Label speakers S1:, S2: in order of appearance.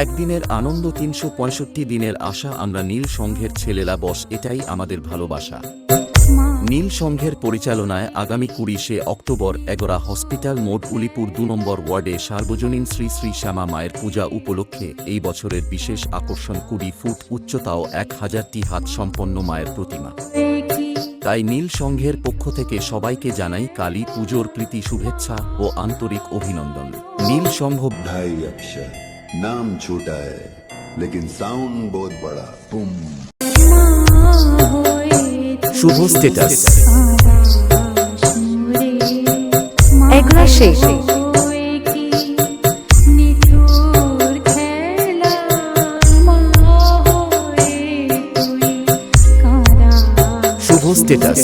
S1: একদিনের আনন্দ ৩৬৫ দিনের আশা। আমরা নীল সংঘের ছেলেরা বস, এটাই আমাদের ভালোবাসা। নীল সংঘের পরিচালনায় আগামী ২০শে অক্টোবর এগরা হসপিটাল মোড় উলিপুর ২ নম্বর ওয়ার্ডে সার্বজনীন শ্রী শ্রী শ্যামা মায়ের পূজা উপলক্ষে এই বছরের বিশেষ আকর্ষণ ২০ ফুট উচ্চতাও ১,০০০টি হাত সম্পন্ন মায়ের প্রতিমা। তাই নীল সংঘের পক্ষ থেকে সবাইকে জানাই কালী পুজোর প্রীতি শুভেচ্ছা ও আন্তরিক অভিনন্দন। নীল সংঘ
S2: 2.5 अक्षर, नाम छोटा है लेकिन साउंड बहुत बड़ा। बुम।
S1: শুভ স্ট্যাটাস
S3: এগরা শেষ।
S1: শুভ স্ট্যাটাস।